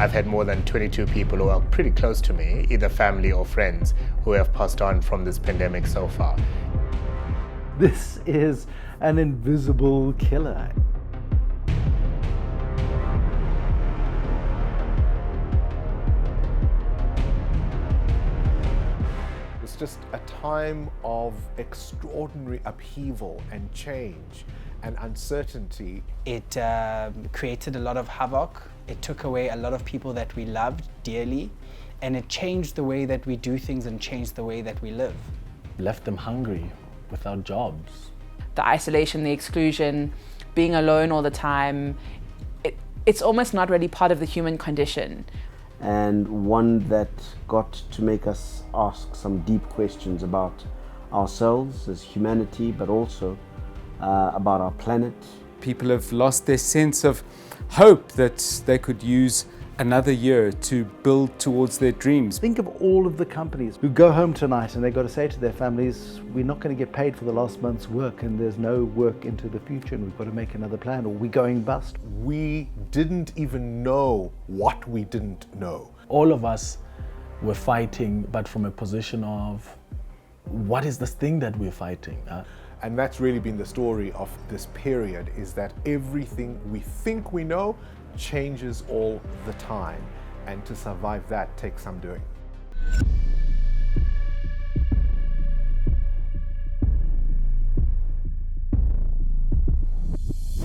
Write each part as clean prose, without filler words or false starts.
I've had more than 22 people who are pretty close to me, either family or friends, who have passed on from this pandemic so far. This is an invisible killer. It's just a time of extraordinary upheaval and change and uncertainty. It created a lot of havoc. It took away a lot of people that we loved dearly, and it changed the way that we do things and changed the way that we live. Left them hungry, without jobs. The isolation, the exclusion, being alone all the time, it's almost not really part of the human condition. And one that got to make us ask some deep questions about ourselves as humanity, but also about our planet. People have lost their sense of hope that they could use another year to build towards their dreams. Think of all of the companies who go home tonight and they've got to say to their families, we're not going to get paid for the last month's work and there's no work into the future and we've got to make another plan or we're going bust. We didn't even know what we didn't know. All of us were fighting, but from a position of, what is this thing that we're fighting? And that's really been the story of this period, is that everything we think we know changes all the time, and to survive that takes some doing.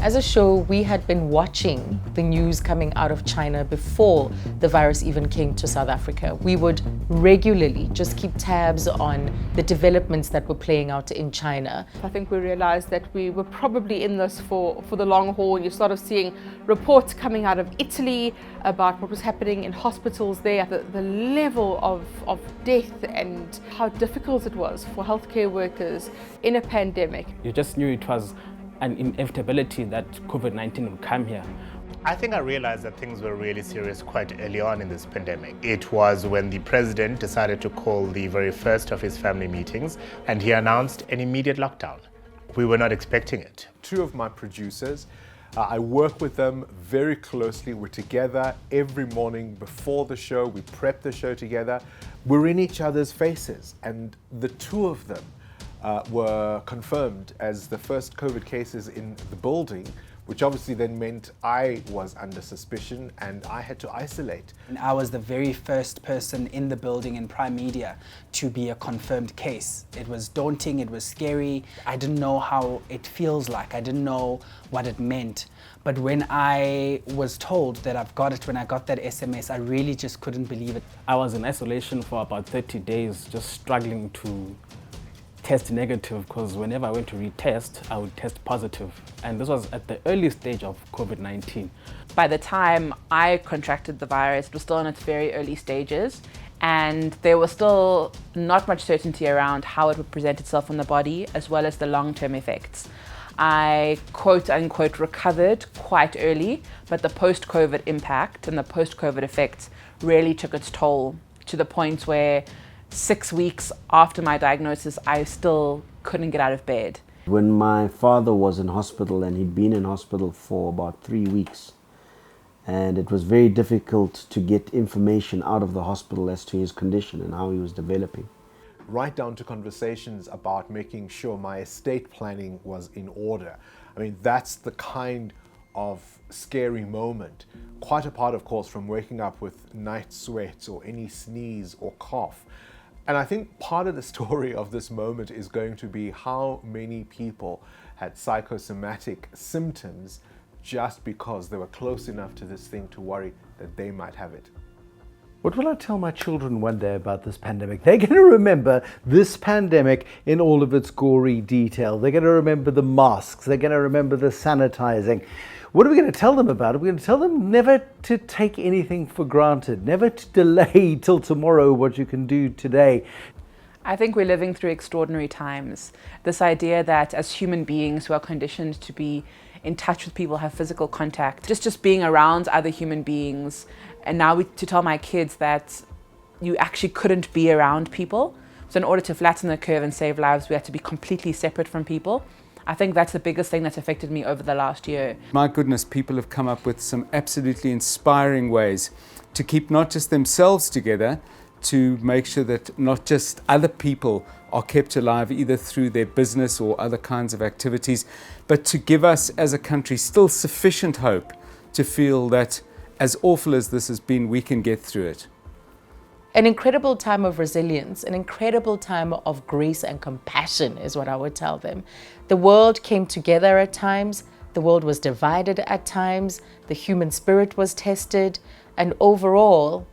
As a show, we had been watching the news coming out of China before the virus even came to South Africa. We would regularly just keep tabs on the developments that were playing out in China. I think we realized that we were probably in this for the long haul. You started seeing reports coming out of Italy about what was happening in hospitals there, the level of death and how difficult it was for healthcare workers in a pandemic. You just knew it was an inevitability that COVID-19 would come here. I think I realized that things were really serious quite early on in this pandemic. It was when the president decided to call the very first of his family meetings and he announced an immediate lockdown. We were not expecting it. Two of my producers, I work with them very closely. We're together every morning before the show. We prep the show together. We're in each other's faces, and the two of them were confirmed as the first COVID cases in the building, which obviously then meant I was under suspicion and I had to isolate. And I was the very first person in the building in Prime Media to be a confirmed case. It was daunting, it was scary. I didn't know how it feels like, I didn't know what it meant. But when I was told that I've got it, when I got that SMS, I really just couldn't believe it. I was in isolation for about 30 days, just struggling to test negative, because whenever I went to retest, I would test positive. And this was at the early stage of COVID-19. By the time I contracted the virus, it was still in its very early stages, and there was still not much certainty around how it would present itself on the body, as well as the long-term effects. I quote unquote recovered quite early, but the post-COVID impact and the post-COVID effects really took its toll, to the point where 6 weeks after my diagnosis, I still couldn't get out of bed. When my father was in hospital, and he'd been in hospital for about 3 weeks, and it was very difficult to get information out of the hospital as to his condition and how he was developing. Right down to conversations about making sure my estate planning was in order. I mean, that's the kind of scary moment. Quite apart, of course, from waking up with night sweats or any sneeze or cough. And I think part of the story of this moment is going to be how many people had psychosomatic symptoms just because they were close enough to this thing to worry that they might have it. What will I tell my children one day about this pandemic? They're going to remember this pandemic in all of its gory detail. They're going to remember the masks. They're going to remember the sanitizing. What are we going to tell them about it? We're going to tell them never to take anything for granted, never to delay till tomorrow what you can do today. I think we're living through extraordinary times. This idea that as human beings who are conditioned to be in touch with people, have physical contact, just being around other human beings, and now to tell my kids that you actually couldn't be around people. So in order to flatten the curve and save lives, we had to be completely separate from people. I think that's the biggest thing that's affected me over the last year. My goodness, people have come up with some absolutely inspiring ways to keep not just themselves together, to make sure that not just other people are kept alive either through their business or other kinds of activities, but to give us as a country still sufficient hope to feel that as awful as this has been, we can get through it. An incredible time of resilience, an incredible time of grace and compassion is what I would tell them. The world came together at times, the world was divided at times, the human spirit was tested, and overall,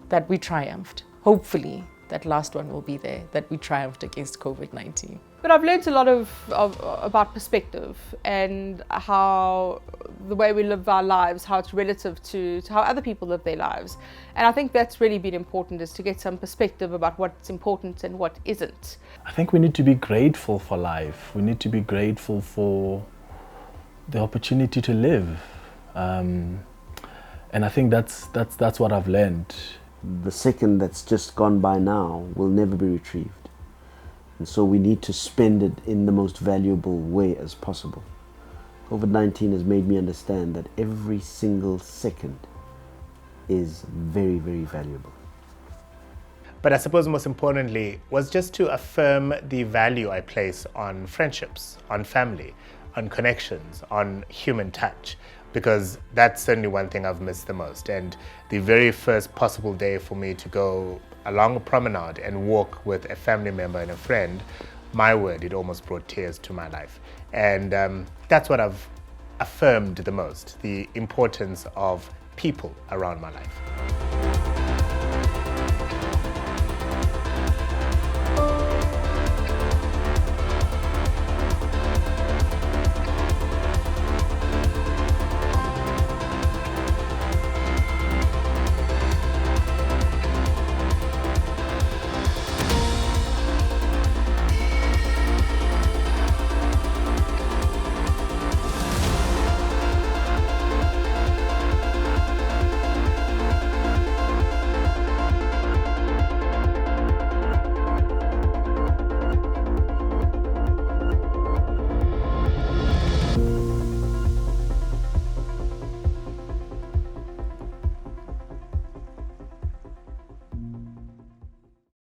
that we triumphed. Hopefully, that last one will be there, that we triumphed against COVID-19. But I've learned a lot about perspective and how the way we live our lives, how it's relative to how other people live their lives. And I think that's really been important, is to get some perspective about what's important and what isn't. I think we need to be grateful for life. We need to be grateful for the opportunity to live. And I think that's what I've learned. The second that's just gone by now will never be retrieved. And so we need to spend it in the most valuable way as possible. COVID-19 has made me understand that every single second is very, very valuable. But I suppose most importantly was just to affirm the value I place on friendships, on family, on connections, on human touch, because that's certainly one thing I've missed the most. And the very first possible day for me to go along a promenade and walk with a family member and a friend, my word, it almost brought tears to my life. And that's what I've affirmed the most, the importance of people around my life.